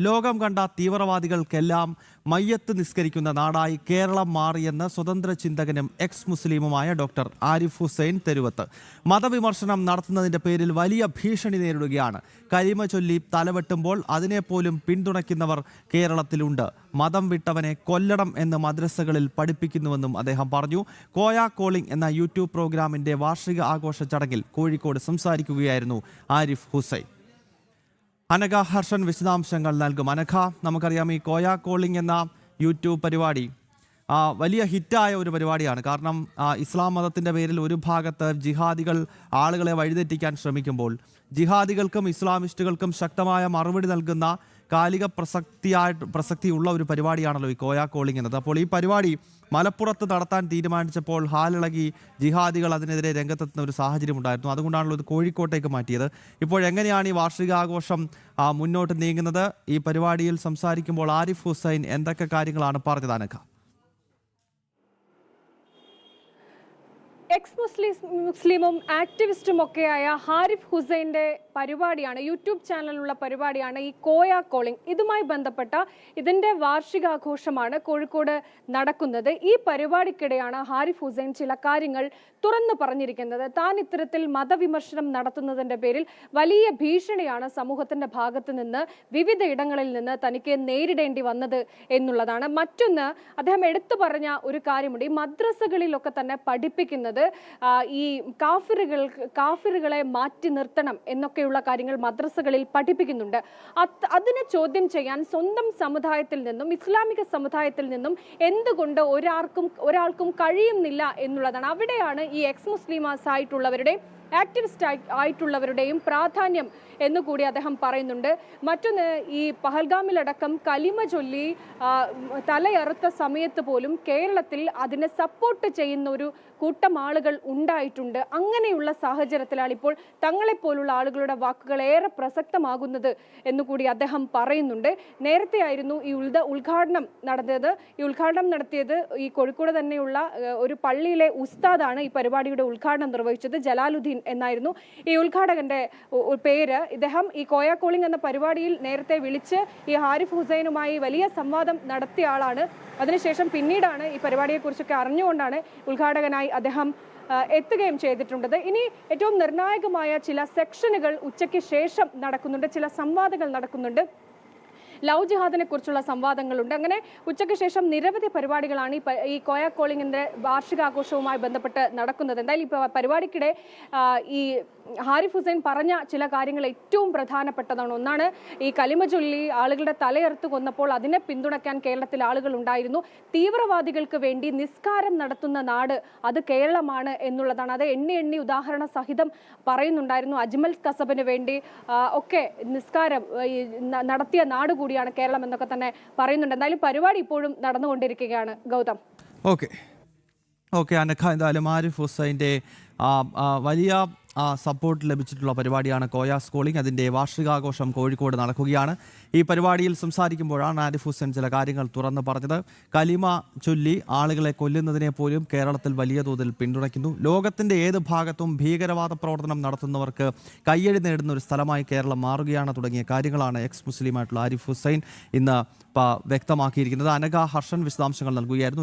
ലോകം കണ്ട തീവ്രവാദികൾക്കെല്ലാം മയ്യത്ത് നിസ്കരിക്കുന്ന നാടായി കേരളം മാറിയെന്ന് സ്വതന്ത്ര ചിന്തകനും എക്സ് മുസ്ലിമുമായ ഡോക്ടർ ആരിഫ് ഹുസൈൻ തെരുവത്ത്. മതവിമർശനം നടത്തുന്നതിന്റെ പേരിൽ വലിയ ഭീഷണി നേരിടുകയാണ്. കലിമ ചൊല്ലി തലവെട്ടുമ്പോൾ അതിനെപ്പോലും പിന്തുണയ്ക്കുന്നവർ കേരളത്തിലുണ്ട്. മതം വിട്ടവനെ കൊല്ലണം എന്ന് മദ്രസകളിൽ പഠിപ്പിക്കുന്നുവെന്നും അദ്ദേഹം പറഞ്ഞു. കോയ കോളിംഗ് എന്ന യൂട്യൂബ് പ്രോഗ്രാമിന്റെ വാർഷിക ആഘോഷ ചടങ്ങിൽ കോഴിക്കോട് സംസാരിക്കുകയായിരുന്നു ആരിഫ് ഹുസൈൻ. അനഘ ഹർഷൻ വിശദാംശങ്ങൾ നൽകും. അനഘ, നമുക്കറിയാം ഈ കോയ കോളിംഗ് എന്ന യൂട്യൂബ് പരിപാടി വലിയ ഹിറ്റായ ഒരു പരിപാടിയാണ്. കാരണം ഇസ്ലാം മതത്തിൻ്റെ പേരിൽ ഒരു ഭാഗത്ത് ജിഹാദികൾ ആളുകളെ വഴിതെറ്റിക്കാൻ ശ്രമിക്കുമ്പോൾ ജിഹാദികൾക്കും ഇസ്ലാമിസ്റ്റുകൾക്കും ശക്തമായ മറുപടി നൽകുന്ന കാലിക പ്രസക്തിയുള്ള ഒരു പരിപാടിയാണല്ലോ ഈ കോയ കോളിംഗ് എന്നത്. അപ്പോൾ ഈ പരിപാടി മലപ്പുറത്ത് നടത്താൻ തീരുമാനിച്ചപ്പോൾ ഹാലിളകി ജിഹാദികൾ അതിനെതിരെ രംഗത്തെത്തുന്ന ഒരു സാഹചര്യം ഉണ്ടായിരുന്നു. അതുകൊണ്ടാണല്ലോ ഇത് കോഴിക്കോട്ടേക്ക് മാറ്റിയത്. ഇപ്പോഴെങ്ങനെയാണ് ഈ വാർഷികാഘോഷം മുന്നോട്ട് നീങ്ങുന്നത്? ഈ പരിപാടിയിൽ സംസാരിക്കുമ്പോൾ ആരിഫ് ഹുസൈൻ എന്തൊക്കെ കാര്യങ്ങളാണ് പറഞ്ഞത് അനഘ? എക്സ് മുസ്ലിമും ആക്ടിവിസ്റ്റും ഒക്കെയായ ഹാരിഫ് ഹുസൈൻ്റെ പരിപാടിയാണ്, യൂട്യൂബ് ചാനലിലുള്ള പരിപാടിയാണ് ഈ കോയ കോളിംഗ്. ഇതുമായി ബന്ധപ്പെട്ട ഇതിൻ്റെ വാർഷികാഘോഷമാണ് കോഴിക്കോട് നടക്കുന്നത്. ഈ പരിപാടിക്കിടെയാണ് ഹാരിഫ് ഹുസൈൻ ചില കാര്യങ്ങൾ തുറന്നു പറഞ്ഞിരിക്കുന്നത്. താൻ ഇത്തരത്തിൽ മതവിമർശനം നടത്തുന്നതിൻ്റെ പേരിൽ വലിയ ഭീഷണിയാണ് സമൂഹത്തിൻ്റെ ഭാഗത്ത് നിന്ന് വിവിധ ഇടങ്ങളിൽ നിന്ന് തനിക്ക് നേരിടേണ്ടി വന്നത് എന്നുള്ളതാണ്. മറ്റൊന്ന്, അദ്ദേഹം എടുത്തു പറഞ്ഞ ഒരു കാര്യമുണ്ട്. ഈ മദ്രസകളിലൊക്കെ തന്നെ പഠിപ്പിക്കുന്നത് ഈ കാഫിറുകളെ മാറ്റി നിർത്തണം എന്നൊക്കെയുള്ള കാര്യങ്ങൾ മദ്രസകളിൽ പഠിപ്പിക്കുന്നുണ്ട്. അതിനെ ചോദ്യം ചെയ്യാൻ സ്വന്തം സമുദായത്തിൽ നിന്നും ഇസ്ലാമിക സമുദായത്തിൽ നിന്നും എന്തുകൊണ്ട് ഒരാൾക്കും കഴിയുന്നില്ല എന്നുള്ളതാണ്. അവിടെയാണ് ഈ എക്സ് മുസ്ലിമാസ് ആയിട്ടുള്ളവരുടെ ആക്ടിവിസ്റ്റ് ആയിട്ടുള്ളവരുടെയും പ്രാധാന്യം എന്നുകൂടി അദ്ദേഹം പറയുന്നുണ്ട്. മറ്റൊന്ന്, ഈ പഹൽഗാമിലടക്കം കലിമ ചൊല്ലി തലയറുത്ത സമയത്ത് പോലും കേരളത്തിൽ അതിനെ സപ്പോർട്ട് ചെയ്യുന്ന ഒരു കൂട്ടം ആളുകൾ ഉണ്ടായിട്ടുണ്ട്. അങ്ങനെയുള്ള സാഹചര്യത്തിലാണ് ഇപ്പോൾ തങ്ങളെപ്പോലുള്ള ആളുകളുടെ വാക്കുകൾ ഏറെ പ്രസക്തമാകുന്നത് എന്നുകൂടി അദ്ദേഹം പറയുന്നുണ്ട്. നേരത്തെ ആയിരുന്നു ഈ ഉദ്ഘാടനം നടന്നത്. ഈ ഉദ്ഘാടനം നടത്തിയത് ഈ കോഴിക്കോട് തന്നെയുള്ള ഒരു പള്ളിയിലെ ഉസ്താദാണ് ഈ പരിപാടിയുടെ ഉദ്ഘാടനം നിർവഹിച്ചത്. ജലാലുദ്ദീൻ എന്നായിരുന്നു ഈ ഉദ്ഘാടകന്റെ പേര്. ഇദ്ദേഹം ഈ കോയ കോളിംഗ് എന്ന പരിപാടിയിൽ നേരത്തെ വിളിച്ച് ഈ ഹാരിഫ് ഹുസൈനുമായി വലിയ സംവാദം നടത്തിയ ആളാണ്. അതിനുശേഷം പിന്നീടാണ് ഈ പരിപാടിയെക്കുറിച്ചൊക്കെ അറിഞ്ഞുകൊണ്ടാണ് ഉദ്ഘാടകനായി അദ്ദേഹം എത്തുകയും ചെയ്തിട്ടുള്ളത്. ഇനി ഏറ്റവും നിർണായകമായ ചില സെക്ഷനുകൾ ഉച്ചയ്ക്ക് ശേഷം നടക്കുന്നുണ്ട്, ചില സംവാദങ്ങൾ നടക്കുന്നുണ്ട്. ലവ് ജിഹാദിനെ കുറിച്ചുള്ള സംവാദങ്ങളുണ്ട്. അങ്ങനെ ഉച്ചയ്ക്ക് ശേഷം നിരവധി പരിപാടികളാണ് ഈ കോയ കോളിംഗിന്റെ വാർഷികാഘോഷവുമായി ബന്ധപ്പെട്ട് നടക്കുന്നത്. എന്തായാലും ഇപ്പോൾ പരിപാടിക്കിടെ ഈ ഹാരിഫ് ഹുസൈൻ പറഞ്ഞ ചില കാര്യങ്ങൾ ഏറ്റവും പ്രധാനപ്പെട്ടതാണ്. ഒന്നാണ്, ഈ കലിമ ചൊല്ലി ആളുകളുടെ തലയറുത്ത് കൊന്നപ്പോൾ അതിനെ പിന്തുണയ്ക്കാൻ കേരളത്തിൽ ആളുകൾ ഉണ്ടായിരുന്നു. തീവ്രവാദികൾക്ക് വേണ്ടി നിസ്കാരം നടത്തുന്ന നാട് അത് കേരളമാണ് എന്നുള്ളതാണ്. അത് എണ്ണി ഉദാഹരണ സഹിതം പറയുന്നുണ്ടായിരുന്നു. അജ്മൽ കസബിന് വേണ്ടി ഒക്കെ നിസ്കാരം നടത്തിയ നാട് കൂടിയാണ് കേരളം എന്നൊക്കെ തന്നെ പറയുന്നുണ്ട്. എന്തായാലും പരിപാടി ഇപ്പോഴും നടന്നുകൊണ്ടിരിക്കുകയാണ്. ഗൗതം. ഓക്കെ അനഘ, എന്തായാലും ആരിഫ് ഹുസൈൻ്റെ വലിയ സപ്പോർട്ട് ലഭിച്ചിട്ടുള്ള പരിപാടിയാണ് കോയ കോളിംഗ്. അതിൻ്റെ വാർഷികാഘോഷം കോഴിക്കോട് നടക്കുകയാണ്. ഈ പരിപാടിയിൽ സംസാരിക്കുമ്പോഴാണ് ആരിഫ് ഹുസൈൻ ചില കാര്യങ്ങൾ തുറന്ന് പറഞ്ഞത്. കലിമ ചൊല്ലി ആളുകളെ കൊല്ലുന്നതിനെ പോലും കേരളത്തിൽ വലിയ തോതിൽ പിന്തുണയ്ക്കുന്നു. ലോകത്തിൻ്റെ ഏത് ഭാഗത്തും ഭീകരവാദ പ്രവർത്തനം നടത്തുന്നവർക്ക് കയ്യടി നേടുന്ന ഒരു സ്ഥലമായി കേരളം മാറുകയാണ് തുടങ്ങിയ കാര്യങ്ങളാണ് എക്സ് മുസ്ലിമായിട്ടുള്ള ആരിഫ് ഹുസൈൻ ഇന്ന് വ്യക്തമാക്കിയിരിക്കുന്നത്. അനഘ ഹർഷൻ വിശദാംശങ്ങൾ നൽകുകയായിരുന്നു.